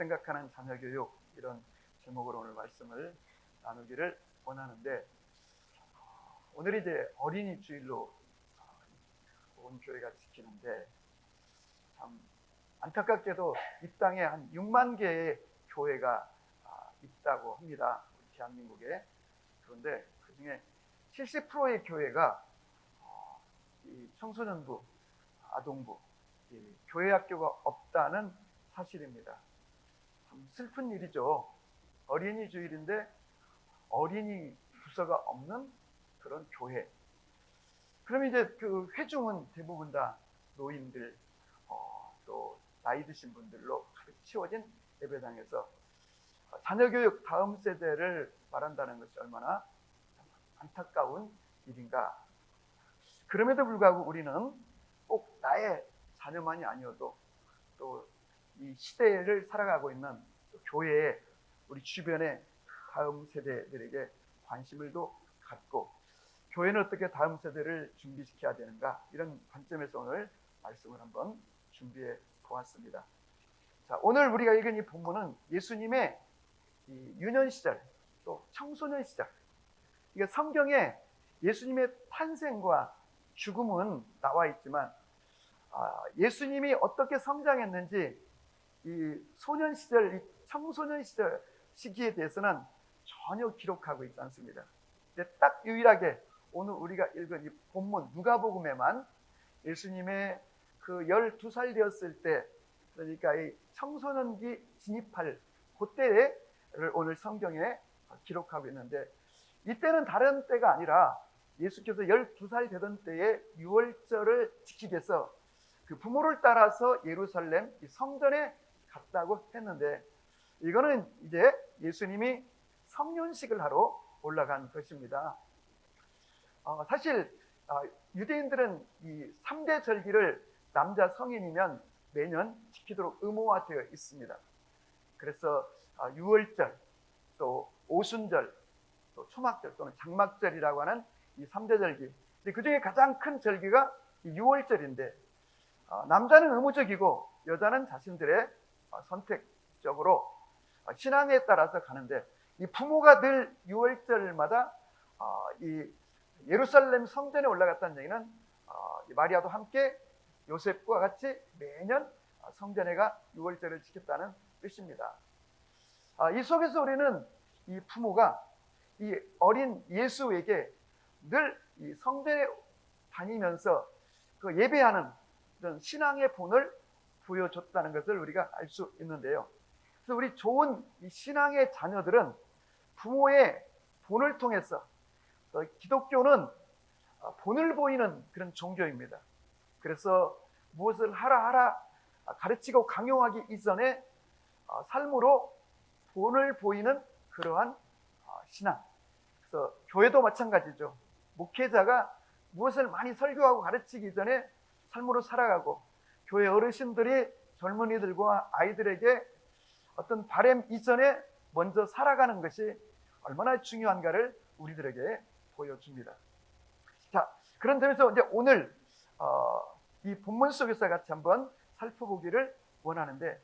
생각하는 자녀교육, 이런 제목으로 오늘 말씀을 나누기를 원하는데, 오늘이 이제 어린이 주일로 온 교회가 지키는데, 참 안타깝게도 이 땅에 한 6만 개의 교회가 있다고 합니다. 우리 대한민국에. 그런데 그중에 70%의 교회가 이 청소년부, 아동부, 이 교회 학교가 없다는 사실입니다. 참 슬픈 일이죠. 어린이 주일인데 어린이 부서가 없는 그런 교회. 그럼 이제 그 회중은 대부분 다 노인들, 또 나이 드신 분들로 가득 채워진 예배당에서 자녀교육 다음 세대를 말한다는 것이 얼마나 안타까운 일인가. 그럼에도 불구하고 우리는 꼭 나의 자녀만이 아니어도 또 이 시대를 살아가고 있는 교회에, 우리 주변의 다음 세대들에게 관심을 또 갖고, 교회는 어떻게 다음 세대를 준비시켜야 되는가, 이런 관점에서 오늘 말씀을 한번 준비해 보았습니다. 자, 오늘 우리가 읽은 이 본문은 예수님의 이 유년 시절, 또 청소년 시절, 이게 성경에 예수님의 탄생과 죽음은 나와 있지만 예수님이 어떻게 성장했는지 이 소년 시절, 이 청소년 시절 시기에 대해서는 전혀 기록하고 있지 않습니다. 근데 딱 유일하게 오늘 우리가 읽은 이 본문 누가복음에만 예수님의 그 12살 되었을 때, 그러니까 이 청소년기 진입할 그때를 오늘 성경에 기록하고 있는데, 이때는 다른 때가 아니라 예수께서 12살 되던 때에 유월절을 지키기 위해서 그 부모를 따라서 예루살렘 성전에 갔다고 했는데, 이거는 이제 예수님이 성년식을 하러 올라간 것입니다. 사실 유대인들은 이 3대 절기를 남자 성인이면 매년 지키도록 의무화되어 있습니다. 그래서 유월절, 또 오순절, 또 초막절 또는 장막절이라고 하는 이 3대 절기. 그 중에 가장 큰 절기가 유월절인데, 남자는 의무적이고 여자는 자신들의 선택적으로 신앙에 따라서 가는데, 이 부모가 늘 유월절마다 이 예루살렘 성전에 올라갔다는 얘기는 마리아도 함께 요셉과 같이 매년 성전에 가 유월절을 지켰다는 뜻입니다. 이 속에서 우리는 이 부모가 이 어린 예수에게 늘 이 성전에 다니면서 그 예배하는 그런 신앙의 본을 보여줬다는 것을 우리가 알 수 있는데요. 그래서 우리 좋은 이 신앙의 자녀들은 부모의 본을 통해서, 기독교는 본을 보이는 그런 종교입니다. 그래서 무엇을 하라 가르치고 강요하기 이전에 삶으로 본을 보이는 그러한 신앙. 그래서 교회도 마찬가지죠. 목회자가 무엇을 많이 설교하고 가르치기 전에 삶으로 살아가고, 교회 어르신들이 젊은이들과 아이들에게 어떤 바램 이전에 먼저 살아가는 것이 얼마나 중요한가를 우리들에게 보여줍니다. 자, 그런 점에서 이제 오늘 이 본문 속에서 같이 한번 살펴보기를 원하는데,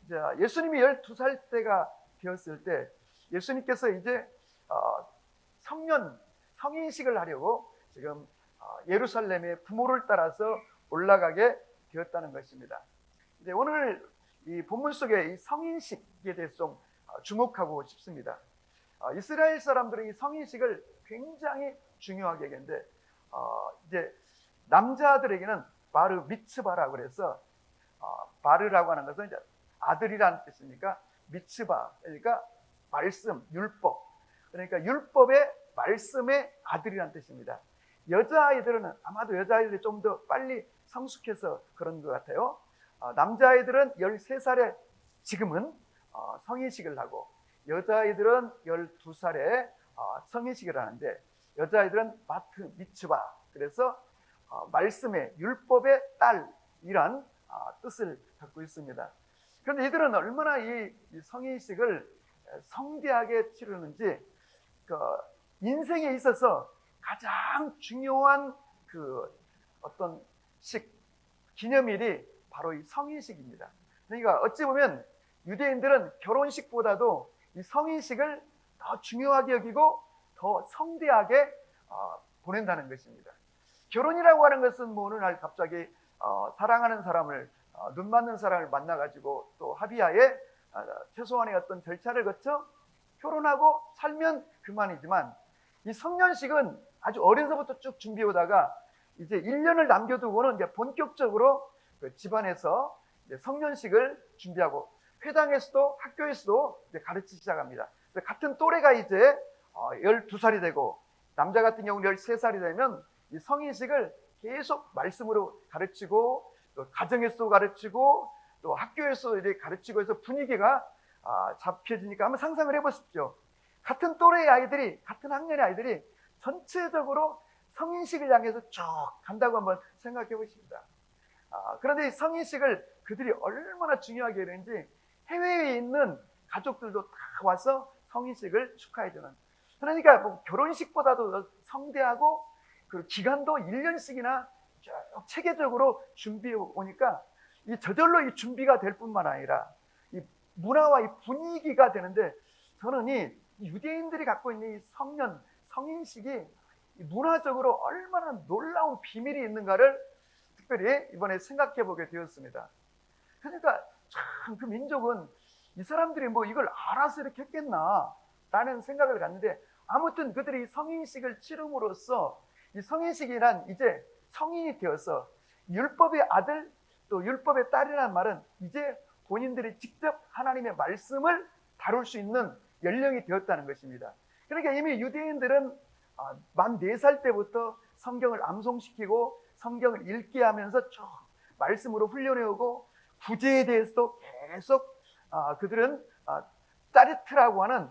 이제 예수님이 12살 때가 되었을 때 예수님께서 이제 성인식을 하려고 지금 예루살렘의 부모를 따라서 올라가게 되었다는 것입니다. 이제 오늘 이 본문 속에 이 성인식에 대해서 좀 주목하고 싶습니다. 이스라엘 사람들은 이 성인식을 굉장히 중요하게 여기는데, 이제 남자들에게는 바르 미츠바라고 그래서, 바르라고 하는 것은 이제 아들이라는 뜻이니까 미츠바, 그러니까 말씀, 율법, 그러니까 율법의 말씀의 아들이라는 뜻입니다. 여자아이들은 아마도 여자아이들이 좀 더 빨리 성숙해서 그런 것 같아요. 남자아이들은 13살에 지금은 성인식을 하고, 여자아이들은 12살에 성인식을 하는데, 여자아이들은 마트 미츠바, 그래서 말씀의 율법의 딸이란 뜻을 갖고 있습니다. 그런데 이들은 얼마나 이 성인식을 성대하게 치르는지, 인생에 있어서 가장 중요한 그 어떤 기념일이 바로 이 성인식입니다. 그러니까 어찌 보면 유대인들은 결혼식보다도 이 성인식을 더 중요하게 여기고 더 성대하게 보낸다는 것입니다. 결혼이라고 하는 것은 뭐 어느 날 갑자기 사랑하는 사람을 눈 맞는 사람을 만나가지고 또 합의하에 최소한의 어떤 절차를 거쳐 결혼하고 살면 그만이지만, 이 성년식은 아주 어려서부터 쭉 준비해 오다가 이제 1년을 남겨두고는 이제 본격적으로 그 집안에서 이제 성년식을 준비하고 회당에서도 학교에서도 이제 가르치기 시작합니다. 같은 또래가 이제 12살이 되고 남자 같은 경우는 13살이 되면 이 성인식을 계속 말씀으로 가르치고 또 가정에서도 가르치고 또 학교에서 이제 가르치고 해서 분위기가 잡혀지니까 한번 상상을 해보십시오. 같은 또래의 아이들이, 같은 학년의 아이들이 전체적으로 성인식을 향해서 쭉 간다고 한번 생각해 보십니다. 그런데 이 성인식을 그들이 얼마나 중요하게 여기는지 해외에 있는 가족들도 다 와서 성인식을 축하해주는, 그러니까 뭐 결혼식보다도 더 성대하고 그 기간도 1년씩이나 쭉 체계적으로 준비해 오니까 이 저절로 이 준비가 될 뿐만 아니라 이 문화와 이 분위기가 되는데, 저는 이 유대인들이 갖고 있는 이 성인식이 문화적으로 얼마나 놀라운 비밀이 있는가를 특별히 이번에 생각해 보게 되었습니다. 그러니까 참 그 민족은 이 사람들이 뭐 이걸 알아서 이렇게 했겠나 라는 생각을 갖는데, 아무튼 그들이 성인식을 치름으로써 이 성인식이란 이제 성인이 되어서 율법의 아들 또 율법의 딸이라는 말은 이제 본인들이 직접 하나님의 말씀을 다룰 수 있는 연령이 되었다는 것입니다. 그러니까 이미 유대인들은 만 4살 때부터 성경을 암송시키고 성경을 읽게 하면서 쭉 말씀으로 훈련해오고, 구제에 대해서도 계속 그들은 짜리트라고 하는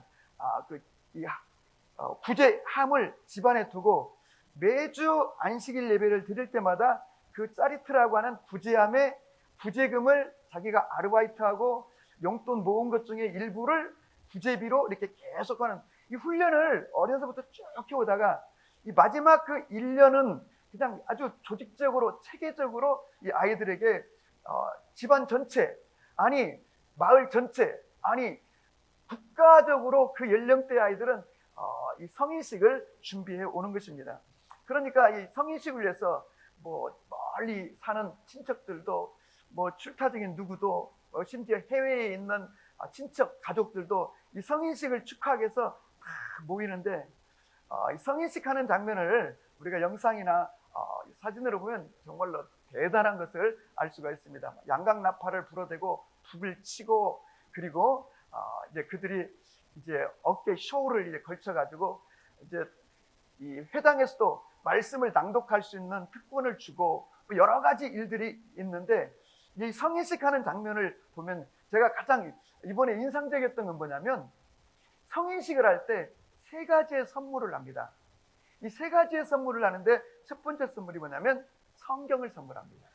구제함을 집안에 두고 매주 안식일 예배를 드릴 때마다 그 짜리트라고 하는 구제함의 구제금을 자기가 아르바이트하고 용돈 모은 것 중에 일부를 구제비로 이렇게 계속하는 이 훈련을 어려서부터 쭉 해오다가 이 마지막 그 1년은 그냥 아주 조직적으로 체계적으로 이 아이들에게 집안 전체, 아니 마을 전체, 아니 국가적으로 그 연령대 아이들은 이 성인식을 준비해 오는 것입니다. 그러니까 이 성인식을 위해서 뭐 멀리 사는 친척들도, 뭐 출타적인 누구도, 심지어 해외에 있는 친척 가족들도 이 성인식을 축하하기 위해서 다 모이는데, 이 성인식 하는 장면을 우리가 영상이나 사진으로 보면 정말로 대단한 것을 알 수가 있습니다. 양강나팔을 불어대고 북을 치고, 그리고 이제 그들이 이제 어깨 쇼를 이제 걸쳐가지고 이제 이 회당에서도 말씀을 낭독할 수 있는 특권을 주고 뭐 여러 가지 일들이 있는데, 이 성인식 하는 장면을 보면 제가 가장 이번에 인상적이었던 건 뭐냐면, 성인식을 할 때 3가지의 선물을 합니다. 이 3가지의 선물을 하는데 첫 번째 선물이 뭐냐면 성경을 선물합니다.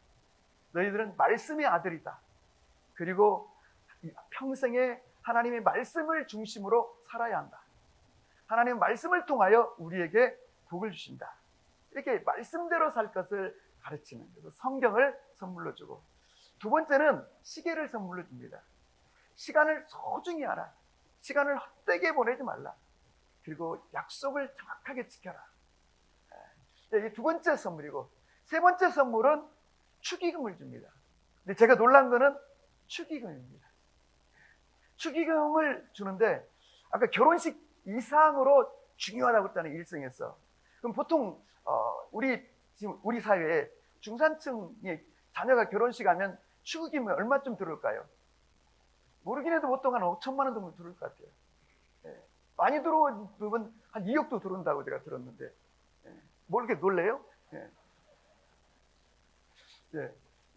너희들은 말씀의 아들이다. 그리고 평생에 하나님의 말씀을 중심으로 살아야 한다. 하나님의 말씀을 통하여 우리에게 복을 주신다. 이렇게 말씀대로 살 것을 가르치는, 그래서 성경을 선물로 주고, 두 번째는 시계를 선물로 줍니다. 시간을 소중히 하라. 시간을 헛되게 보내지 말라. 그리고 약속을 정확하게 지켜라. 이게 두 번째 선물이고, 세 번째 선물은 축의금을 줍니다. 근데 제가 놀란 거는 축의금입니다. 축의금을 주는데, 아까 결혼식 이상으로 중요하다고 했잖아요, 일생에서. 그럼 보통 지금 우리 사회에 중산층이 자녀가 결혼식 하면 축의금이 얼마쯤 들을까요? 모르긴 해도 보통 한 5천만 원 정도 들을 것 같아요. 많이 들어오면 한 2억도 들어온다고 제가 들었는데, 뭐 이렇게 놀래요?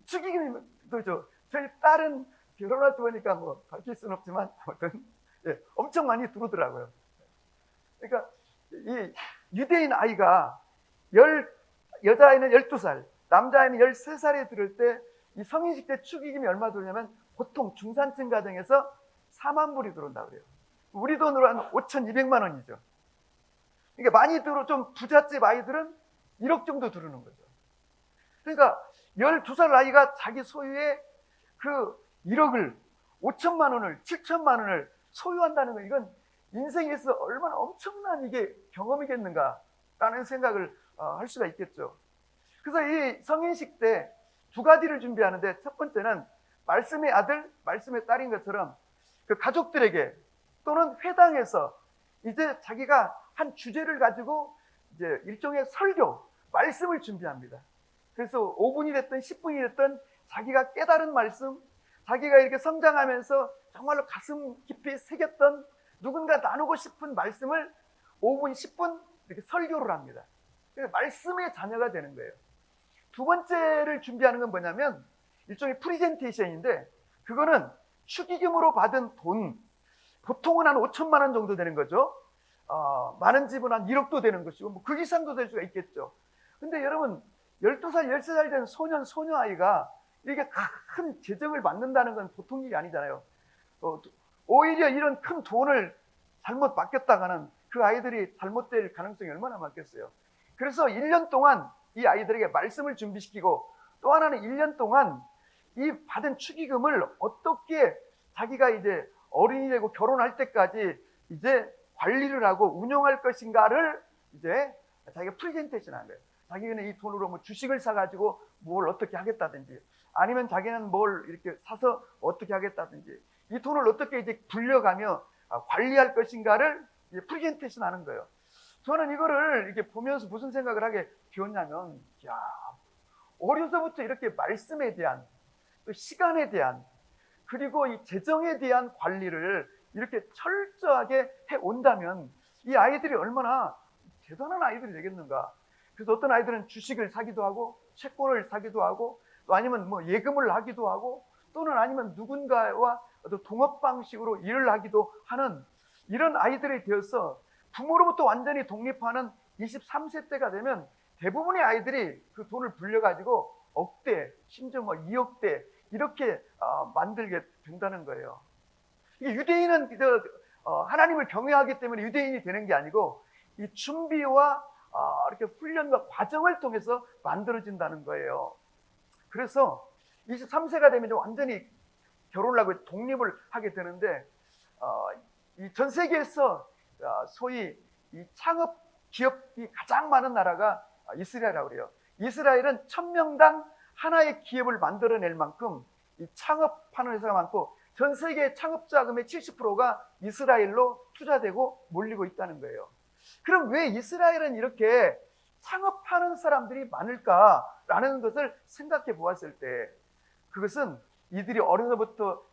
축의금이 저희 딸은 결혼할 때 보니까 뭐 밝힐 수는 없지만 아무튼 엄청 많이 들어오더라고요. 그러니까 이 유대인 아이가 여자아이는 12살, 남자아이는 13살에 들을 때 이 성인식 때 축의금이 얼마 들어오냐면 보통 중산층 가정에서 4만 불이 들어온다고 그래요. 우리 돈으로 한 5,200만 원이죠. 그러니까 많이 좀 부잣집 아이들은 1억 정도 들어오는 거죠. 그러니까 12살 아이가 자기 소유의 그 1억을 5천만 원을, 7천만 원을 소유한다는 건 이건 인생에서 얼마나 엄청난 이게 경험이겠는가라는 생각을 할 수가 있겠죠. 그래서 이 성인식 때 두 가지를 준비하는데, 첫 번째는 말씀의 아들, 말씀의 딸인 것처럼 그 가족들에게 또는 회당에서 이제 자기가 한 주제를 가지고 이제 일종의 설교, 말씀을 준비합니다. 그래서 5분이 됐든 10분이 됐든 자기가 깨달은 말씀, 자기가 이렇게 성장하면서 정말로 가슴 깊이 새겼던 누군가 나누고 싶은 말씀을 5분, 10분 이렇게 설교를 합니다. 그래서 말씀의 자녀가 되는 거예요. 두 번째를 준비하는 건 뭐냐면 일종의 프리젠테이션인데, 그거는 축의금으로 받은 돈, 보통은 한 5천만 원 정도 되는 거죠. 많은 집은 한 1억도 되는 것이고 뭐 그 이상도 될 수가 있겠죠. 근데 여러분 12살, 13살 된 소년, 소녀아이가 이게 큰 재정을 받는다는 건 보통 일이 아니잖아요. 오히려 이런 큰 돈을 잘못 맡겼다가는 그 아이들이 잘못될 가능성이 얼마나 많겠어요. 그래서 1년 동안 이 아이들에게 말씀을 준비시키고, 또 하나는 1년 동안 이 받은 축의금을 어떻게 자기가 이제 어른이 되고 결혼할 때까지 이제 관리를 하고 운영할 것인가를 이제 자기가 프레젠테이션 하는 거예요. 자기는 이 돈으로 뭐 주식을 사가지고 뭘 어떻게 하겠다든지, 아니면 자기는 뭘 이렇게 사서 어떻게 하겠다든지, 이 돈을 어떻게 이제 불려가며 관리할 것인가를 이제 프레젠테이션 하는 거예요. 저는 이거를 이렇게 보면서 무슨 생각을 하게 되었냐면, 야, 어려서부터 이렇게 말씀에 대한, 또 시간에 대한, 그리고 이 재정에 대한 관리를 이렇게 철저하게 해 온다면 이 아이들이 얼마나 대단한 아이들이 되겠는가. 그래서 어떤 아이들은 주식을 사기도 하고 채권을 사기도 하고, 또 아니면 뭐 예금을 하기도 하고, 또는 아니면 누군가와 어떤 동업 방식으로 일을 하기도 하는 이런 아이들이 되어서 부모로부터 완전히 독립하는 23세 때가 되면 대부분의 아이들이 그 돈을 불려가지고 억대, 심지어 뭐 2억대 이렇게 만들게 된다는 거예요. 이게 유대인은 하나님을 경외하기 때문에 유대인이 되는 게 아니고, 이 준비와 이렇게 훈련과 과정을 통해서 만들어진다는 거예요. 그래서 23세가 되면 완전히 결혼을 하고 독립을 하게 되는데, 이 전 세계에서 소위 이 창업 기업이 가장 많은 나라가 이스라엘이라고 그래요. 이스라엘은 1000명당 하나의 기업을 만들어낼 만큼 이 창업하는 회사가 많고, 전 세계 창업 자금의 70%가 이스라엘로 투자되고 몰리고 있다는 거예요. 그럼 왜 이스라엘은 이렇게 창업하는 사람들이 많을까라는 것을 생각해 보았을 때, 그것은 이들이 어려서부터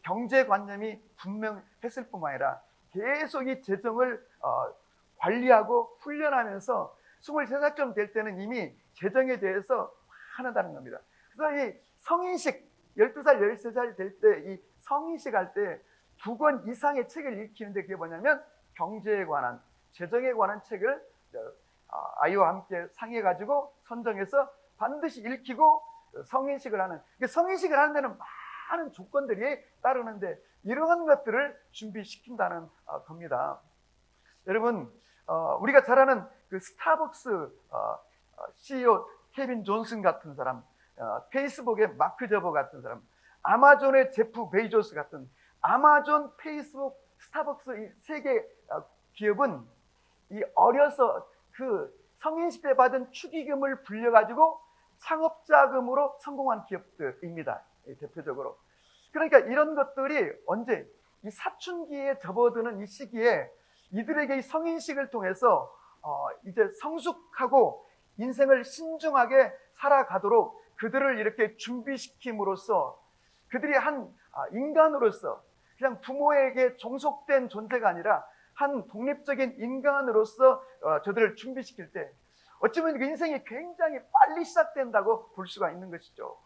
경제관념이 분명했을 뿐만 아니라 계속 이 재정을 관리하고 훈련하면서 23살쯤 될 때는 이미 재정에 대해서 한다는 겁니다. 그래서 이 성인식, 12살, 13살 될 때 이 성인식 할 때 2권 이상의 책을 읽히는데, 그게 뭐냐면 경제에 관한, 재정에 관한 책을 아이와 함께 상의해가지고 선정해서 반드시 읽히고 성인식을 하는, 성인식을 하는 데는 많은 조건들이 따르는데 이러한 것들을 준비시킨다는 겁니다. 여러분, 우리가 잘 아는 그 스타벅스 CEO 케빈 존슨 같은 사람, 페이스북의 마크 저버 같은 사람, 아마존의 제프 베이조스 같은, 아마존, 페이스북, 스타벅스 이 세 개 기업은 이 어려서 그 성인식 때 받은 축의금을 불려가지고 창업자금으로 성공한 기업들입니다. 대표적으로. 그러니까 이런 것들이 언제 이 사춘기에 접어드는 이 시기에 이들에게 이 성인식을 통해서 이제 성숙하고 인생을 신중하게 살아가도록 그들을 이렇게 준비시킴으로써 그들이 한 인간으로서 그냥 부모에게 종속된 존재가 아니라 한 독립적인 인간으로서 저들을 준비시킬 때 어쩌면 그 인생이 굉장히 빨리 시작된다고 볼 수가 있는 것이죠.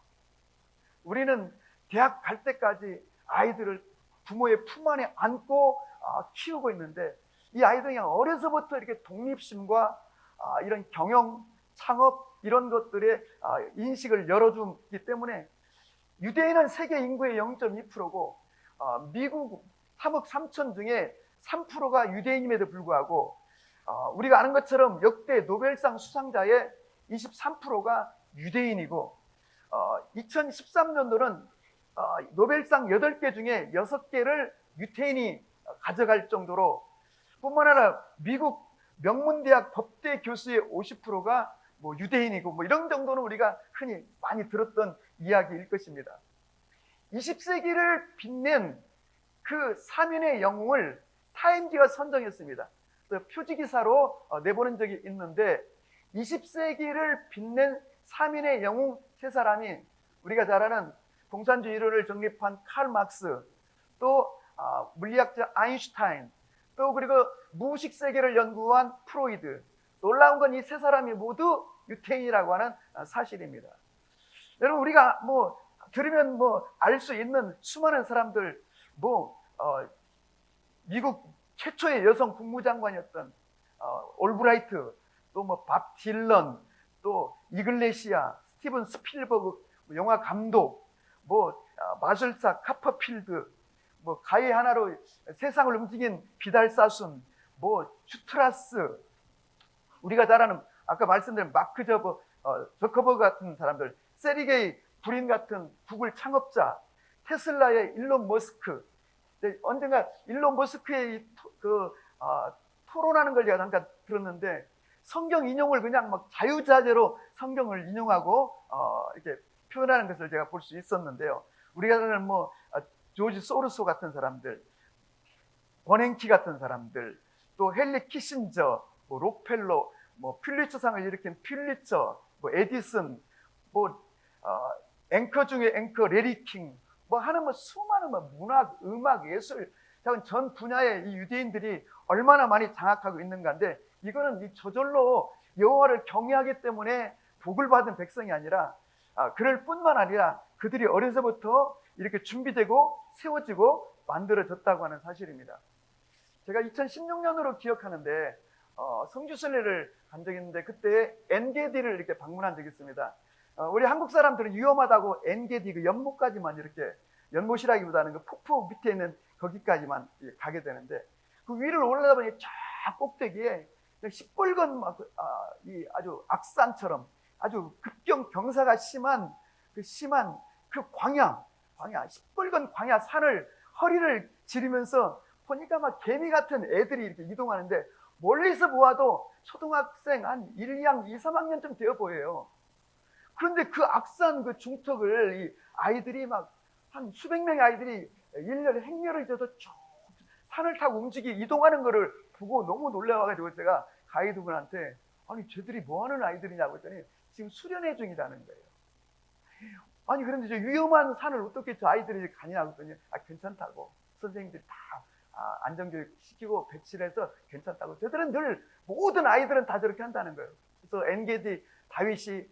우리는 대학 갈 때까지 아이들을 부모의 품 안에 안고 키우고 있는데, 이 아이들이 그냥 어려서부터 이렇게 독립심과 이런 경영, 창업 이런 것들의 인식을 열어주기 때문에 유대인은 세계 인구의 0.2%고 미국 3억 3천 중에 3%가 유대인임에도 불구하고 우리가 아는 것처럼 역대 노벨상 수상자의 23%가 유대인이고 2013년도는 노벨상 8개 중에 6개를 유태인이 가져갈 정도로, 뿐만 아니라 미국 명문대학 법대 교수의 50%가 뭐 유대인이고, 뭐 이런 정도는 우리가 흔히 많이 들었던 이야기일 것입니다. 20세기를 빛낸 그 3인의 영웅을 타임지가 선정했습니다. 표지기사로 내보낸 적이 있는데, 20세기를 빛낸 3인의 영웅 3사람이 우리가 잘 아는 공산주의 이론을 정립한 칼 막스, 또 물리학자 아인슈타인, 또 그리고 무의식 세계를 연구한 프로이드. 놀라운 건 이 3사람이 모두 유태인이라고 하는 사실입니다. 여러분, 우리가 뭐 들으면 뭐 알 수 있는 수많은 사람들, 미국 최초의 여성 국무장관이었던 올브라이트, 또 뭐 밥 딜런, 또 이글레시아, 스티븐 스필버그 영화 감독, 마술사 카퍼필드, 가위 하나로 세상을 움직인 비달사순, 슈트라스, 우리가 잘 아는 아까 말씀드린 마크 저커버그 같은 사람들, 세리게이 브린 같은 구글 창업자, 테슬라의 일론 머스크. 언젠가 일론 머스크의 토론하는 걸 제가 잠깐 들었는데, 성경 인용을 그냥 막 자유자재로 성경을 인용하고 이렇게 표현하는 것을 제가 볼 수 있었는데요. 우리가 아는 조지 소르소 같은 사람들, 버냉키 같은 사람들, 또 헨리 키신저, 록펠러, 퓰리처상을 일으킨 퓰리처, 에디슨, 앵커 중에 앵커 레리 킹, 하는 수많은 문학, 음악, 예술, 전 분야의 이 유대인들이 얼마나 많이 장악하고 있는가인데, 이거는 이 저절로 여호와를 경외하기 때문에 복을 받은 백성이 아니라, 그럴 뿐만 아니라 그들이 어려서부터 이렇게 준비되고 세워지고 만들어졌다고 하는 사실입니다. 제가 2016년으로 기억하는데 성주순례를 간 적이 있는데, 그때 엔게디를 이렇게 방문한 적이 있습니다. 우리 한국 사람들은 위험하다고 엔게디 그 연못까지만, 이렇게 연못이라기보다는 그 폭포 밑에 있는 거기까지만 가게 되는데, 그 위를 올라다 보니 쫙 꼭대기에 시뻘건 이 아주 악산처럼 아주 급경 경사가 심한 그 광야, 시뻘건 광야 산을 허리를 지르면서 보니까 막 개미 같은 애들이 이렇게 이동하는데, 멀리서 보아도 초등학생 한 1, 2학년, 2, 3학년쯤 되어 보여요. 그런데 그 악산 그 중턱을 이 아이들이 한 수백 명의 아이들이 일렬 행렬을 져서 쭉 산을 타고 이동하는 거를 보고 너무 놀라워가지고, 제가 가이드분한테 아니 쟤들이 뭐 하는 아이들이냐고 했더니 지금 수련회 중이라는 거예요. 아니 그런데 저 위험한 산을 어떻게 저 아이들이 가냐고 했더니 괜찮다고, 선생님들이 다 안전교육 시키고 배치를 해서 괜찮다고. 저들은 늘 모든 아이들은 다 저렇게 한다는 거예요. 그래서 엔게디 다윗이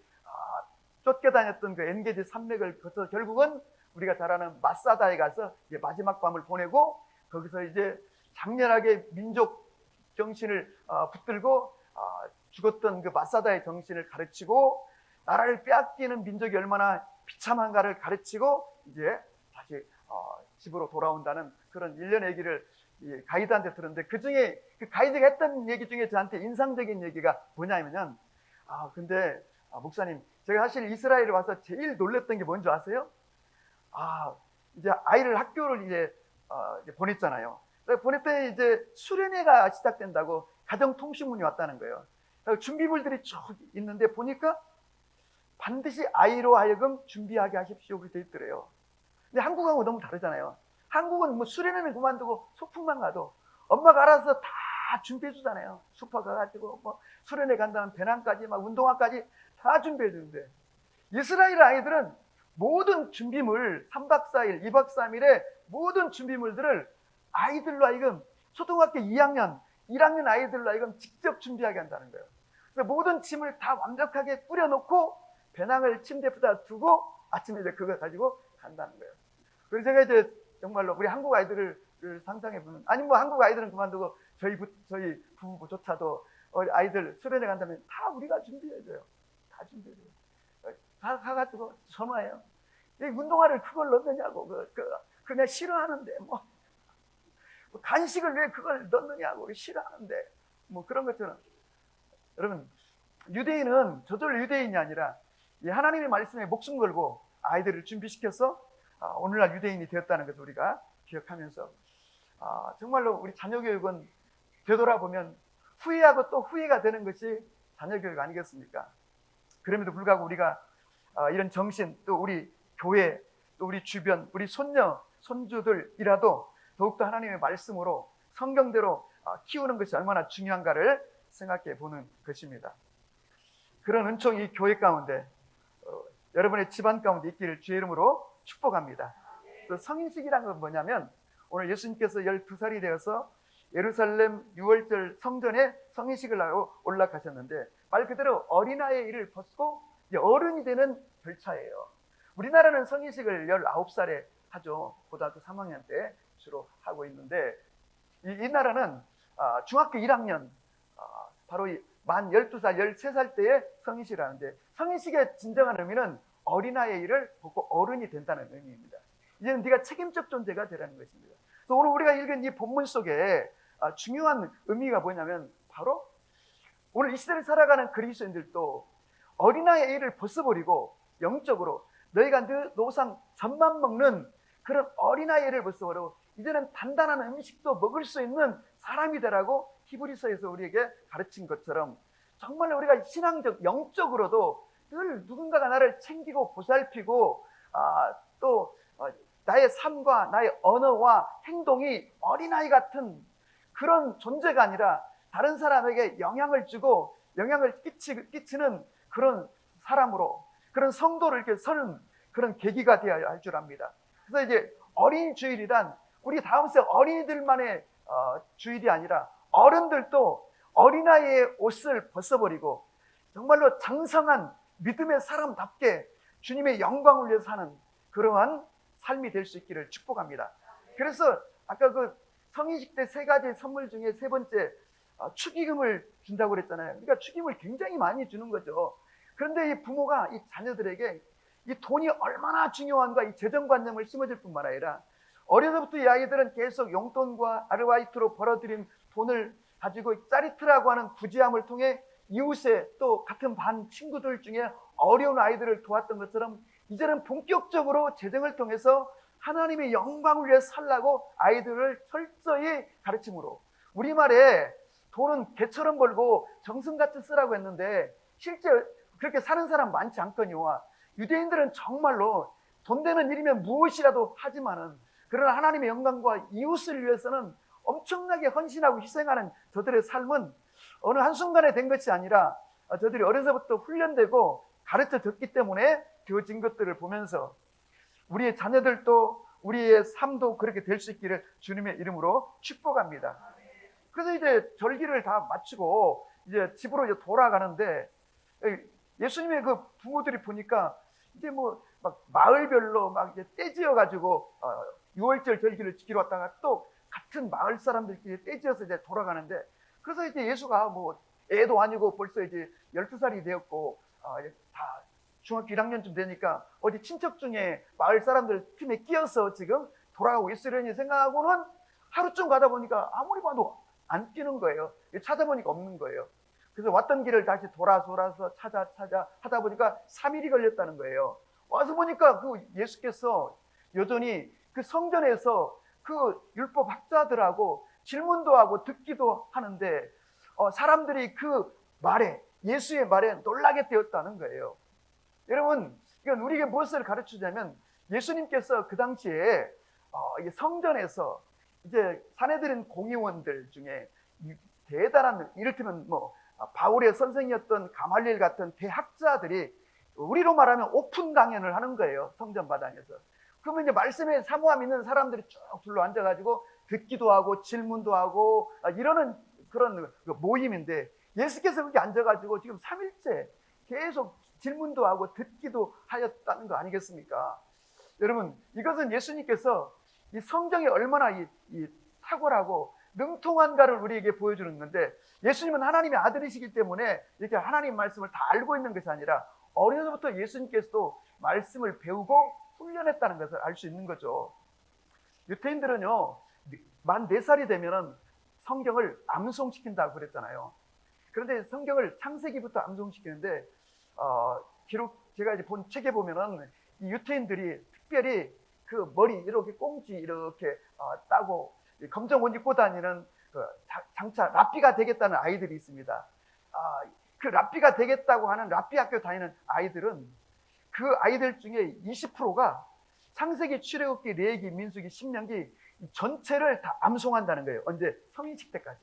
쫓겨다녔던 그 엔게디 산맥을 거쳐 결국은 우리가 잘 아는 마사다에 가서 이제 마지막 밤을 보내고, 거기서 이제 장렬하게 민족 정신을 붙들고 죽었던 그 마사다의 정신을 가르치고, 나라를 빼앗기는 민족이 얼마나 비참한가를 가르치고 이제 다시 집으로 돌아온다는 그런 일련의 얘기를 가이드한테 들었는데, 그 중에 그 가이드가 했던 얘기 중에 저한테 인상적인 얘기가 뭐냐면은, 근데 목사님, 제가 사실 이스라엘에 와서 제일 놀랬던 게 뭔지 아세요? 이제 아이를 학교를 이제 보냈잖아요. 보냈더니 이제 수련회가 시작된다고 가정통신문이 왔다는 거예요. 준비물들이 쭉 있는데 보니까 반드시 아이로 하여금 준비하게 하십시오, 그렇게 돼 있더래요. 근데 한국하고 너무 다르잖아요. 한국은 수련회는 그만두고 소풍만 가도 엄마가 알아서 다 준비해 주잖아요. 슈퍼 가가지고 수련회 간다는 배낭까지 운동화까지 다 준비해 주는데, 이스라엘 아이들은 모든 준비물, 3박 4일, 2박 3일의 모든 준비물들을 아이들로 하여금, 초등학교 2학년, 1학년 아이들로 하여금 직접 준비하게 한다는 거예요. 그래서 모든 짐을 다 완벽하게 꾸려놓고 배낭을 침대에다 두고 아침에 이제 그걸 가지고 간다는 거예요. 그래서 제가 이제 정말로 우리 한국 아이들을 상상해 보면, 아니 한국 아이들은 그만두고 저희 부부조차도 아이들 수련회 간다면 다 우리가 준비해줘요. 다 준비해줘요. 가가지고 전화해요. 이 운동화를 그걸 넣느냐고, 그냥 싫어하는데, 간식을 왜 그걸 넣느냐고, 싫어하는데, 그런 것처럼. 여러분, 유대인은 저절로 유대인이 아니라 이 하나님의 말씀에 목숨 걸고 아이들을 준비시켜서 오늘날 유대인이 되었다는 것을 우리가 기억하면서 정말로 우리 자녀 교육은 되돌아보면 후회하고 또 후회가 되는 것이 자녀 교육 아니겠습니까? 그럼에도 불구하고 우리가 이런 정신, 또 우리 교회, 또 우리 주변, 우리 손녀, 손주들이라도 더욱더 하나님의 말씀으로 성경대로 키우는 것이 얼마나 중요한가를 생각해 보는 것입니다. 그런 은총이 교회 가운데, 여러분의 집안 가운데 있기를 주의 이름으로 축복합니다. 또 성인식이라는 건 뭐냐면, 오늘 예수님께서 12살이 되어서 예루살렘 6월절 성전에 성인식을 하고 올라가셨는데, 말 그대로 어린아이의 일을 벗고 어른이 되는 절차예요. 우리나라는 성인식을 19살에 하죠. 고등학교 3학년 때 주로 하고 있는데, 이 나라는 중학교 1학년, 바로 만 12살, 13살 때에 성인식을 하는데, 성인식의 진정한 의미는 어린아이의 일을 벗고 어른이 된다는 의미입니다. 이제는 네가 책임적 존재가 되라는 것입니다. 그래서 오늘 우리가 읽은 이 본문 속에 중요한 의미가 뭐냐면, 바로 오늘 이 시대를 살아가는 그리스도인들도 어린아이의 일을 벗어버리고 영적으로 너희가 노상 젖만 먹는 그런 어린아이를 벗어버리고 이제는 단단한 음식도 먹을 수 있는 사람이 되라고 히브리서에서 우리에게 가르친 것처럼, 정말 우리가 신앙적, 영적으로도 늘 누군가가 나를 챙기고 보살피고 또 나의 삶과 나의 언어와 행동이 어린아이 같은 그런 존재가 아니라 다른 사람에게 영향을 주고 영향을 끼치는 그런 사람으로, 그런 성도를 이렇게 서는 그런 계기가 되어야 할 줄 압니다. 그래서 이제 어린이 주일이란 우리 다음 세 어린이들만의 주일이 아니라 어른들도 어린아이의 옷을 벗어버리고 정말로 장성한 믿음의 사람답게 주님의 영광을 위해서 사는 그러한 삶이 될 수 있기를 축복합니다. 그래서 아까 그 성인식 때 3가지 선물 중에 3번째 축의금을 준다고 그랬잖아요. 그러니까 축의금을 굉장히 많이 주는 거죠. 그런데 이 부모가 이 자녀들에게 이 돈이 얼마나 중요한가, 이 재정관념을 심어줄 뿐만 아니라 어려서부터 이 아이들은 계속 용돈과 아르바이트로 벌어들인 돈을 가지고 짜리트라고 하는 구제함을 통해 이웃의 또 같은 반 친구들 중에 어려운 아이들을 도왔던 것처럼, 이제는 본격적으로 재정을 통해서 하나님의 영광을 위해 살라고 아이들을 철저히 가르침으로, 우리말에 돈은 개처럼 벌고 정승같이 쓰라고 했는데 실제 그렇게 사는 사람 많지 않거니와, 유대인들은 정말로 돈 되는 일이면 무엇이라도 하지만은 그러나 하나님의 영광과 이웃을 위해서는 엄청나게 헌신하고 희생하는 저들의 삶은 어느 한순간에 된 것이 아니라 저들이 어려서부터 훈련되고 가르쳐졌기 때문에 되어진 것들을 보면서 우리의 자녀들도 우리의 삶도 그렇게 될 수 있기를 주님의 이름으로 축복합니다. 그래서 이제 절기를 다 마치고 이제 집으로 이제 돌아가는데, 예수님의 그 부모들이 보니까 이제 뭐 막 마을별로 막 이제 떼지어 가지고 6월절 절기를 지키러 왔다가 또 같은 마을 사람들끼리 떼지어서 이제 돌아가는데, 그래서 이제 예수가 뭐 애도 아니고 벌써 이제 12살이 되었고 다 중학교 1학년쯤 되니까 어디 친척 중에 마을 사람들 팀에 끼어서 지금 돌아가고 있으려니 생각하고는 하루쯤 가다 보니까 아무리 봐도 안 뛰는 거예요. 찾아보니까 없는 거예요. 그래서 왔던 길을 다시 돌아서 찾아 하다 보니까 3일이 걸렸다는 거예요. 와서 보니까 그 예수께서 여전히 그 성전에서 그 율법 학자들하고 질문도 하고 듣기도 하는데 사람들이 그 말에, 예수의 말에 놀라게 되었다는 거예요. 여러분, 이건 우리에게 무엇을 가르치자면, 예수님께서 그 당시에 성전에서 이제 사내들인 공의원들 중에 대단한, 이를테면 뭐 바울의 선생이었던 가말리엘 같은 대학자들이 우리로 말하면 오픈 강연을 하는 거예요. 성전 마당에서. 그러면 이제 말씀에 사모함 있는 사람들이 쭉 둘러 앉아가지고 듣기도 하고 질문도 하고 이러는 그런 모임인데, 예수께서 거기 앉아가지고 지금 3일째 계속 질문도 하고 듣기도 하였다는 거 아니겠습니까? 여러분, 이것은 예수님께서 이 성경이 얼마나 이 탁월하고 능통한가를 우리에게 보여주는 건데, 예수님은 하나님의 아들이시기 때문에 이렇게 하나님 말씀을 다 알고 있는 것이 아니라 어려서부터 예수님께서도 말씀을 배우고 훈련했다는 것을 알 수 있는 거죠. 유태인들은요, 만 4살이 되면은 성경을 암송시킨다고 그랬잖아요. 그런데 성경을 창세기부터 암송시키는데 기록 제가 이제 본 책에 보면은 이 유태인들이 특별히 그 머리 이렇게 꽁지 이렇게 따고 검정 옷 입고 다니는 그 장차 랍비가 되겠다는 아이들이 있습니다. 그 랍비가 되겠다고 하는 랍비 학교 다니는 아이들은 그 아이들 중에 20%가 창세기, 출애굽기, 레위기, 민수기, 신명기 전체를 다 암송한다는 거예요. 언제? 성인식 때까지.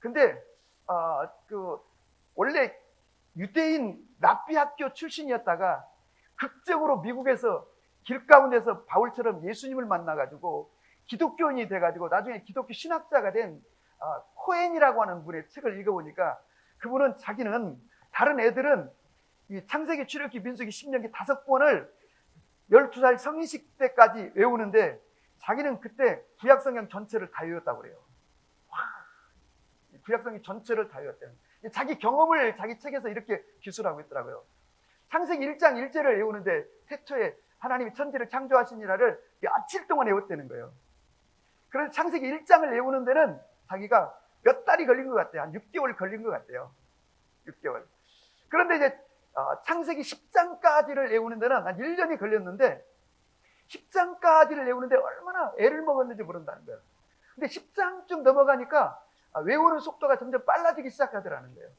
근데 원래 유대인 랍비 학교 출신이었다가 극적으로 미국에서 길 가운데서 바울처럼 예수님을 만나가지고 기독교인이 돼가지고 나중에 기독교 신학자가 된 코엔이라고 하는 분의 책을 읽어보니까 그분은 자기는 다른 애들은 이 창세기, 출애굽기, 민수기, 신명기 5권을 12살 성인식 때까지 외우는데 자기는 그때 구약성경 전체를 다 외웠다고 그래요. 구약성경 전체를 다 외웠대요. 자기 경험을 자기 책에서 이렇게 기술하고 있더라고요. 창세기 1장 1절을 외우는데 태초에 하나님이 천지를 창조하시니라를 며칠 동안 외웠다는 거예요. 그래서 창세기 1장을 외우는 데는 자기가 몇 달이 걸린 것 같아요. 한 6개월 걸린 것 같아요. 6개월. 그런데 이제 창세기 10장까지를 외우는 데는 한 1년이 걸렸는데 10장까지를 외우는데 얼마나 애를 먹었는지 모른다는 거예요. 근데 10장쯤 넘어가니까 외우는 속도가 점점 빨라지기 시작하더라는 거예요.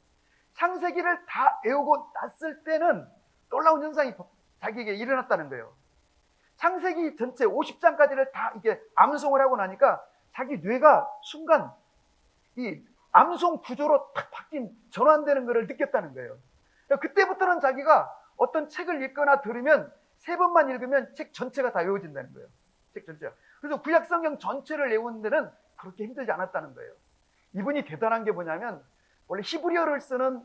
창세기를 다 외우고 났을 때는 놀라운 현상이 자기에게 일어났다는 거예요. 창세기 전체 50장까지를 다 이게 암송을 하고 나니까 자기 뇌가 순간 이 암송 구조로 탁 바뀐 전환되는 것을 느꼈다는 거예요. 그때부터는 자기가 어떤 책을 읽거나 들으면 3번만 읽으면 책 전체가 다 외워진다는 거예요. 책 전체가. 그래서 구약 성경 전체를 외우는 데는 그렇게 힘들지 않았다는 거예요. 이분이 대단한 게 뭐냐면 원래 히브리어를 쓰는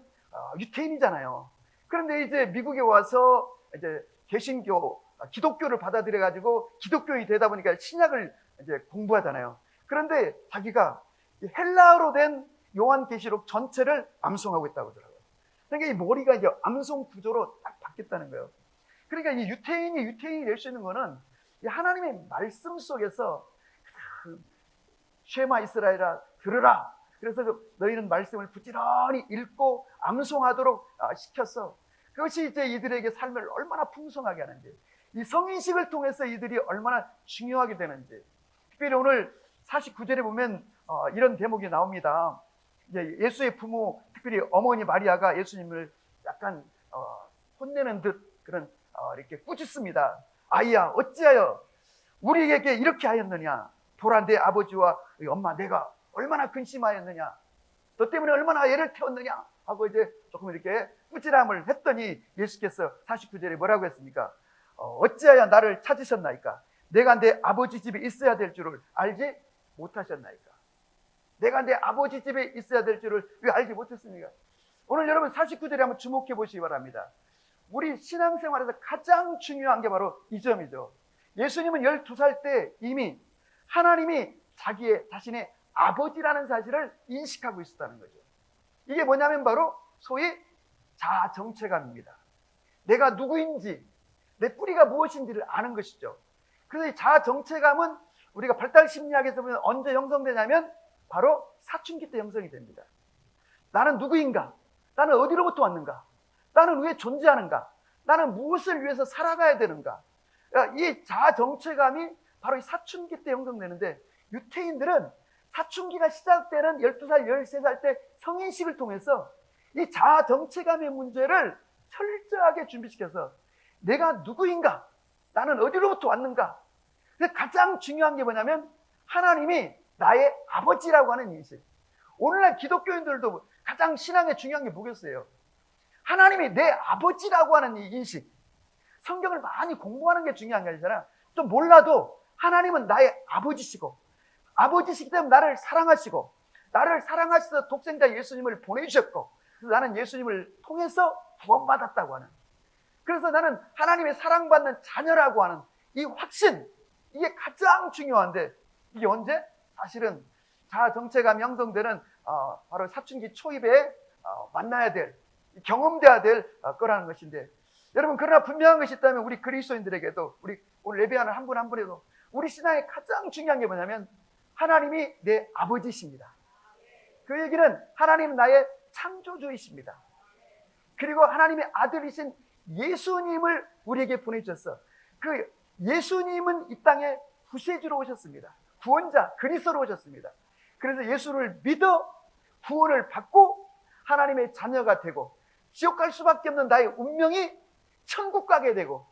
유태인이잖아요. 그런데 이제 미국에 와서 이제 개신교, 기독교를 받아들여 가지고 기독교인이 되다 보니까 신약을 이제 공부하잖아요. 그런데 자기가 헬라어로 된 요한계시록 전체를 암송하고 있다고 하더라고요. 그러니까 이 머리가 이제 암송 구조로 딱 바뀌었다는 거예요. 그러니까 이 유태인이 될 수 있는 거는 이 하나님의 말씀 속에서 쉐마 이스라엘아 들으라. 그래서 너희는 말씀을 부지런히 읽고 암송하도록 시켰어. 그것이 이제 이들에게 삶을 얼마나 풍성하게 하는지, 이 성인식을 통해서 이들이 얼마나 중요하게 되는지. 특별히 오늘 49절에 보면 이런 대목이 나옵니다. 이제 예수의 부모, 특별히 어머니 마리아가 예수님을 약간 혼내는 듯 그런 이렇게 꾸짖습니다. 아이야, 어찌하여 우리에게 이렇게 하였느냐? 보라, 내 아버지와 엄마 내가 얼마나 근심하였느냐? 너 때문에 얼마나 애를 태웠느냐? 하고 이제 조금 이렇게 꾸지람을 했더니 예수께서 49절에 뭐라고 했습니까? 어찌하여 나를 찾으셨나이까? 내가 내 아버지 집에 있어야 될 줄을 알지 못하셨나이까? 내가 내 아버지 집에 있어야 될 줄을 왜 알지 못했습니까? 오늘 여러분 49절에 한번 주목해 보시기 바랍니다. 우리 신앙생활에서 가장 중요한 게 바로 이 점이죠. 예수님은 12살 때 이미 하나님이 자신의 아버지라는 사실을 인식하고 있었다는 거죠. 이게 뭐냐면 바로 소위 자아정체감입니다. 내가 누구인지, 내 뿌리가 무엇인지를 아는 것이죠. 그래서 이 자아정체감은 우리가 발달심리학에서 보면 언제 형성되냐면 바로 사춘기 때 형성이 됩니다. 나는 누구인가? 나는 어디로부터 왔는가? 나는 왜 존재하는가? 나는 무엇을 위해서 살아가야 되는가? 이 자아정체감이 바로 이 사춘기 때 형성되는데, 유태인들은 사춘기가 시작되는 12살, 13살 때 성인식을 통해서 이 자아정체감의 문제를 철저하게 준비시켜서 내가 누구인가? 나는 어디로부터 왔는가? 근데 가장 중요한 게 뭐냐면 하나님이 나의 아버지라고 하는 인식. 오늘날 기독교인들도 가장 신앙에 중요한 게 뭐겠어요? 하나님이 내 아버지라고 하는 이 인식. 성경을 많이 공부하는 게 중요한 게 아니잖아. 좀 몰라도 하나님은 나의 아버지시고, 아버지시기 때문에 나를 사랑하시고, 나를 사랑하셔서 독생자 예수님을 보내주셨고, 그래서 나는 예수님을 통해서 구원받았다고 하는, 그래서 나는 하나님의 사랑받는 자녀라고 하는 이 확신, 이게 가장 중요한데, 이게 언제? 사실은 자아정체감이 형성되는 바로 사춘기 초입에 만나야 될, 경험돼야 될 거라는 것인데, 여러분, 그러나 분명한 것이 있다면 우리 그리스도인들에게도, 우리 오늘 예배하는 한 분 한 분에도 우리 신앙의 가장 중요한 게 뭐냐면 하나님이 내 아버지십니다. 그 얘기는 하나님은 나의 창조주이십니다. 그리고 하나님의 아들이신 예수님을 우리에게 보내주셨어. 그 예수님은 이 땅에 구세주로 오셨습니다. 구원자, 그리스도로 오셨습니다. 그래서 예수를 믿어 구원을 받고 하나님의 자녀가 되고 지옥 갈 수밖에 없는 나의 운명이 천국 가게 되고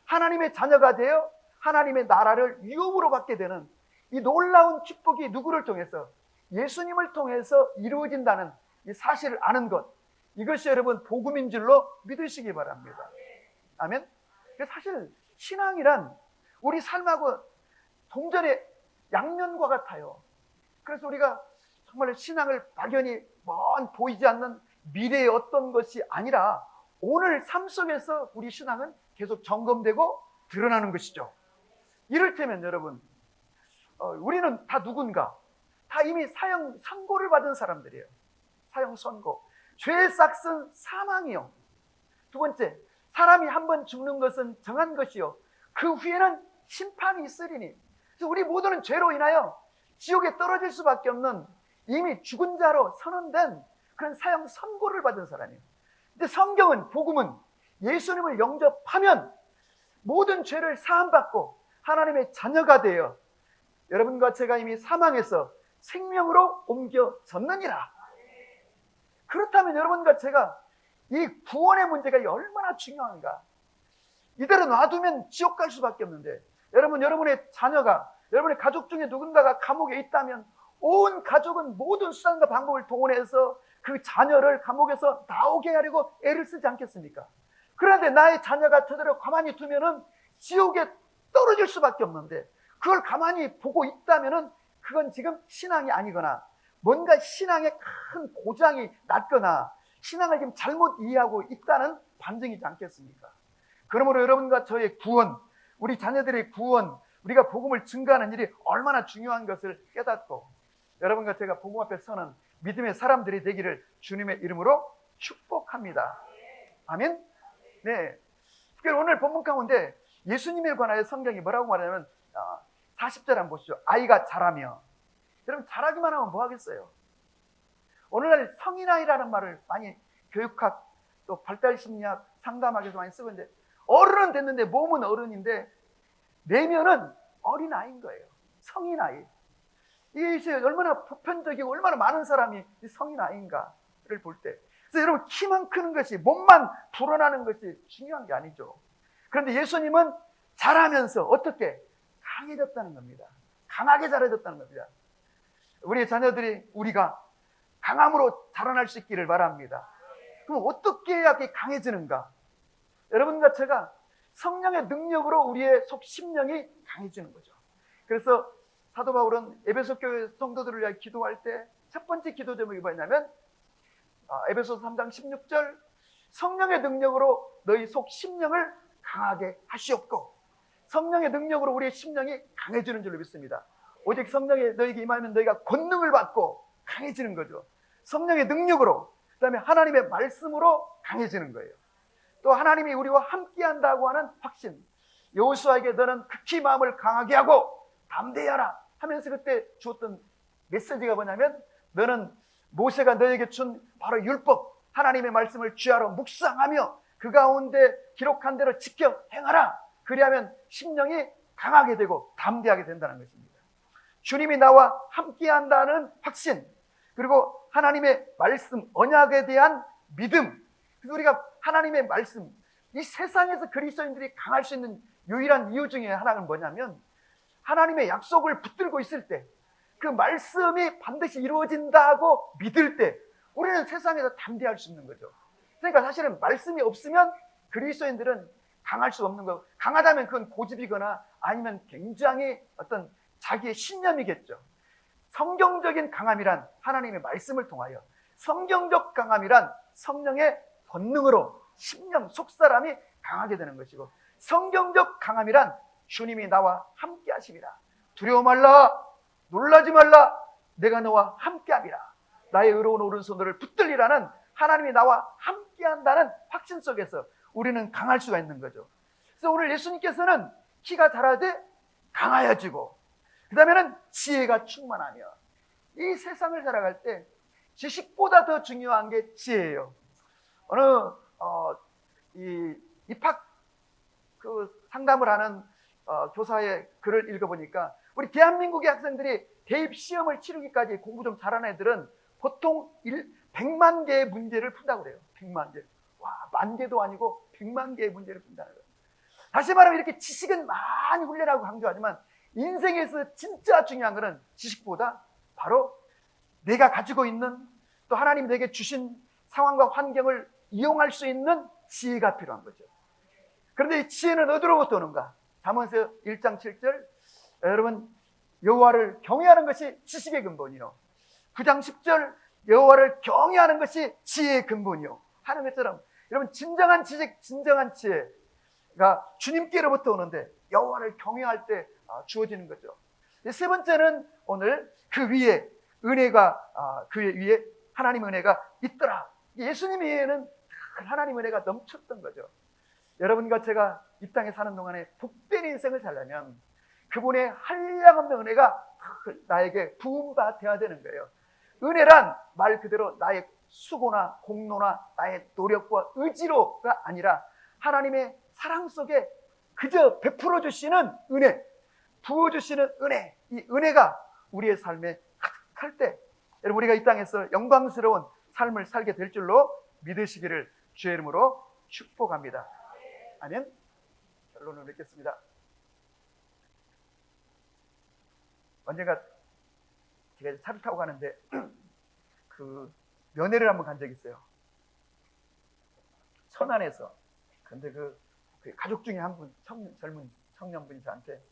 하나님의 자녀가 되어 하나님의 나라를 유업으로 받게 되는 이 놀라운 축복이 누구를 통해서? 예수님을 통해서 이루어진다는 이 사실을 아는 것, 이것이 여러분 복음인 줄로 믿으시기 바랍니다. 아멘. 사실 신앙이란 우리 삶하고 동전의 양면과 같아요. 그래서 우리가 정말 신앙을 막연히 먼 보이지 않는 미래의 어떤 것이 아니라 오늘 삶 속에서 우리 신앙은 계속 점검되고 드러나는 것이죠. 이를테면 여러분, 우리는 다 누군가? 다 이미 사형 선고를 받은 사람들이에요. 사형 선고. 죄의 싹은 사망이요. 두 번째, 사람이 한 번 죽는 것은 정한 것이요. 그 후에는 심판이 있으리니. 그래서 우리 모두는 죄로 인하여 지옥에 떨어질 수밖에 없는 이미 죽은 자로 선언된 그런 사형 선고를 받은 사람이에요. 근데 성경은, 복음은 예수님을 영접하면 모든 죄를 사함받고 하나님의 자녀가 되어 여러분과 제가 이미 사망에서 생명으로 옮겨졌느니라. 그렇다면 여러분과 제가 이 구원의 문제가 얼마나 중요한가. 이대로 놔두면 지옥 갈 수밖에 없는데 여러분, 여러분의 자녀가, 여러분의 가족 중에 누군가가 감옥에 있다면 온 가족은 모든 수단과 방법을 동원해서 그 자녀를 감옥에서 나오게 하려고 애를 쓰지 않겠습니까? 그런데 나의 자녀가 저대로 가만히 두면은 지옥에 떨어질 수밖에 없는데 그걸 가만히 보고 있다면은 그건 지금 신앙이 아니거나 뭔가 신앙에 큰 고장이 났거나 신앙을 지금 잘못 이해하고 있다는 반증이지 않겠습니까? 그러므로 여러분과 저의 구원, 우리 자녀들의 구원, 우리가 복음을 증거하는 일이 얼마나 중요한 것을 깨닫고 여러분과 제가 복음 앞에 서는 믿음의 사람들이 되기를 주님의 이름으로 축복합니다. 아멘? 네. 특별히 오늘 본문 가운데 예수님에 관하여 성경이 뭐라고 말하냐면 40절 한번 보시죠. 아이가 자라며. 여러분, 자라기만 하면 뭐 하겠어요? 오늘날 성인아이라는 말을 많이 교육학 또 발달심리학 상담학에서 많이 쓰고 있는데 어른은 됐는데 몸은 어른인데 내면은 어린아이인 거예요. 성인아이. 이게 얼마나 보편적이고 얼마나 많은 사람이 성인아이인가를 볼 때. 그래서 여러분, 키만 크는 것이, 몸만 불어나는 것이 중요한 게 아니죠. 그런데 예수님은 자라면서 어떻게? 강해졌다는 겁니다. 강하게 자라졌다는 겁니다. 우리 자녀들이, 우리가 강함으로 자라날 수 있기를 바랍니다. 그럼 어떻게 해야 강해지는가? 여러분과 제가 성령의 능력으로 우리의 속 심령이 강해지는 거죠. 그래서 사도 바울은 에베소 교회 성도들을 위해 기도할 때 첫 번째 기도 제목이 뭐냐면 에베소 3장 16절 성령의 능력으로 너희 속 심령을 강하게 하시옵고, 성령의 능력으로 우리의 심령이 강해지는 줄로 믿습니다. 오직 성령이 너에게 임하면 너희가 권능을 받고 강해지는 거죠. 성령의 능력으로, 그 다음에 하나님의 말씀으로 강해지는 거예요. 또 하나님이 우리와 함께한다고 하는 확신. 여호수아에게 너는 극히 마음을 강하게 하고 담대하라 하면서 그때 주었던 메시지가 뭐냐면, 너는 모세가 너에게 준 바로 율법, 하나님의 말씀을 쥐하러 묵상하며 그 가운데 기록한 대로 지켜 행하라. 그리하면 심령이 강하게 되고 담대하게 된다는 것입니다. 주님이 나와 함께한다는 확신, 그리고 하나님의 말씀, 언약에 대한 믿음. 그래서 우리가 하나님의 말씀, 이 세상에서 그리스도인들이 강할 수 있는 유일한 이유 중에 하나는 뭐냐면, 하나님의 약속을 붙들고 있을 때, 그 말씀이 반드시 이루어진다고 믿을 때 우리는 세상에서 담대할 수 있는 거죠. 그러니까 사실은 말씀이 없으면 그리스도인들은 강할 수 없는 거고, 강하다면 그건 고집이거나 아니면 굉장히 어떤 자기의 신념이겠죠. 성경적인 강함이란 하나님의 말씀을 통하여, 성경적 강함이란 성령의 권능으로 심령 속사람이 강하게 되는 것이고, 성경적 강함이란 주님이 나와 함께 하심이라. 두려워 말라, 놀라지 말라, 내가 너와 함께 함이라. 나의 의로운 오른손을 붙들리라는 하나님이 나와 함께 한다는 확신 속에서 우리는 강할 수가 있는 거죠. 그래서 오늘 예수님께서는 키가 자라되 강하여지고, 그 다음에는 지혜가 충만하며, 이 세상을 살아갈 때 지식보다 더 중요한 게 지혜예요. 어느 입학 상담을 하는 교사의 글을 읽어보니까 우리 대한민국의 학생들이 대입 시험을 치르기까지 공부 좀 잘하는 애들은 보통 100만 개의 문제를 푼다고 그래요. 100만 개. 와, 만 개도 아니고 100만 개의 문제를 푼다는 거예요. 다시 말하면 이렇게 지식은 많이 훈련하고 강조하지만 인생에서 진짜 중요한 것은 지식보다 바로 내가 가지고 있는 또 하나님이 내게 주신 상황과 환경을 이용할 수 있는 지혜가 필요한 거죠. 그런데 이 지혜는 어디로부터 오는가? 잠언서 1장 7절 여러분 여호와를 경외하는 것이 지식의 근본이요 9장 10절 여호와를 경외하는 것이 지혜의 근본이요 하는 것처럼 여러분 진정한 지식, 진정한 지혜가 주님께로부터 오는데 여호와를 경외할 때 주어지는 거죠. 세 번째는 오늘 그 위에 은혜가 그 위에 하나님의 은혜가 있더라. 예수님 위에는 하나님의 은혜가 넘쳤던 거죠. 여러분과 제가 이 땅에 사는 동안에 복된 인생을 살려면 그분의 한량없는 은혜가 나에게 부음받아야 되는 거예요. 은혜란 말 그대로 나의 수고나 공로나 나의 노력과 의지로가 아니라 하나님의 사랑 속에 그저 베풀어 주시는 은혜, 부어주시는 은혜, 이 은혜가 우리의 삶에 가득할 때 여러분 우리가 이 땅에서 영광스러운 삶을 살게 될 줄로 믿으시기를 주의 이름으로 축복합니다. 아멘. 결론을 맺겠습니다. 언젠가 제가 차를 타고 가는데 그 면회를 한번 간 적이 있어요. 천안에서. 근데 그 가족 중에 한 분, 젊은 청년분이 저한테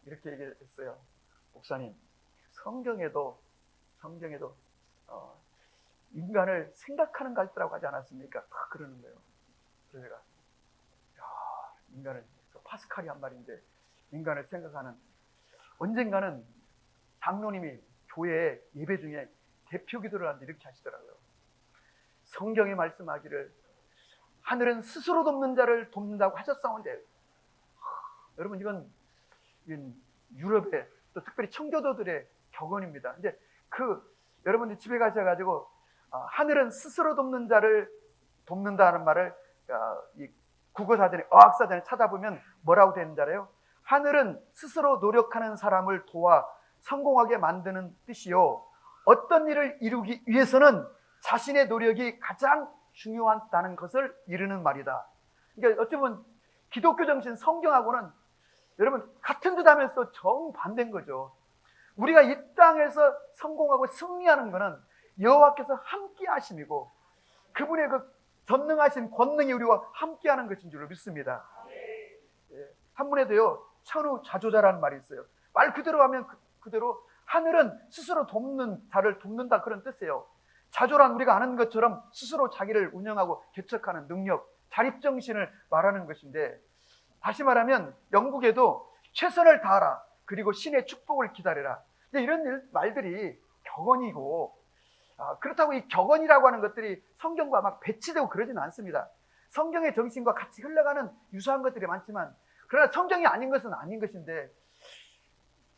이렇게 얘기를 했어요. 목사님, 성경에도 인간을 생각하는 갈대라고 하지 않았습니까? 그러는 거예요. 그래서 제가 인간을 파스칼이 한 말인데 인간을 생각하는 언젠가는 장로님이 교회 예배 중에 대표 기도를 하는데 이렇게 하시더라고요. 성경에 말씀하기를 하늘은 스스로 돕는 자를 돕는다고 하셨사온데 여러분 이건 유럽의 또 특별히 청교도들의 격언입니다. 이제 여러분들 집에 가셔가지고 하늘은 스스로 돕는 자를 돕는다는 말을 이 국어사전에 어학사전에 찾아보면 뭐라고 되는 줄 알아요? 하늘은 스스로 노력하는 사람을 도와 성공하게 만드는 뜻이요 어떤 일을 이루기 위해서는 자신의 노력이 가장 중요하다는 것을 이루는 말이다. 그러니까 어쩌면 기독교 정신 성경하고는 여러분 같은 듯 하면서 정반대인 거죠. 우리가 이 땅에서 성공하고 승리하는 것은 여호와께서 함께 하심이고 그분의 그 전능하신 권능이 우리와 함께하는 것인 줄 믿습니다. 한문에도요 천우자조자라는 말이 있어요. 말 그대로 하면 그대로 하늘은 스스로 돕는 자를 돕는다 그런 뜻이에요. 자조란 우리가 아는 것처럼 스스로 자기를 운영하고 개척하는 능력, 자립정신을 말하는 것인데 다시 말하면 영국에도 최선을 다하라 그리고 신의 축복을 기다려라 이런 말들이 격언이고 그렇다고 이 격언이라고 하는 것들이 성경과 막 배치되고 그러지는 않습니다. 성경의 정신과 같이 흘러가는 유사한 것들이 많지만 그러나 성경이 아닌 것은 아닌 것인데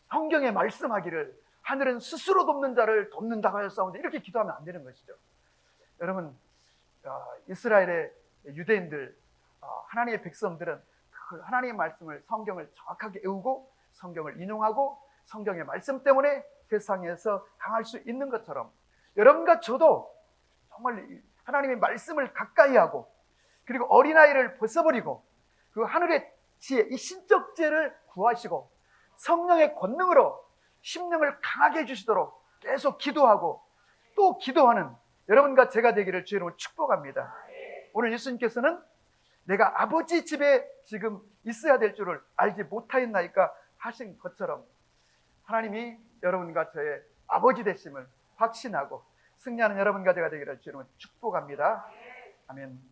성경에 말씀하기를 하늘은 스스로 돕는 자를 돕는다고 하였사온데 이렇게 기도하면 안 되는 것이죠. 여러분 이스라엘의 유대인들 하나님의 백성들은 그 하나님의 말씀을 성경을 정확하게 외우고 성경을 인용하고 성경의 말씀 때문에 세상에서 강할 수 있는 것처럼 여러분과 저도 정말 하나님의 말씀을 가까이 하고 그리고 어린아이를 벗어버리고 그 하늘의 지혜, 이 신적 지혜를 구하시고 성령의 권능으로 심령을 강하게 해주시도록 계속 기도하고 또 기도하는 여러분과 제가 되기를 주의 이름으로 축복합니다. 오늘 예수님께서는 내가 아버지 집에 지금 있어야 될 줄을 알지 못하였나이까 하신 것처럼 하나님이 여러분과 저의 아버지 되심을 확신하고 승리하는 여러분과 제가 되기를 주의 이름으로 축복합니다. 아멘.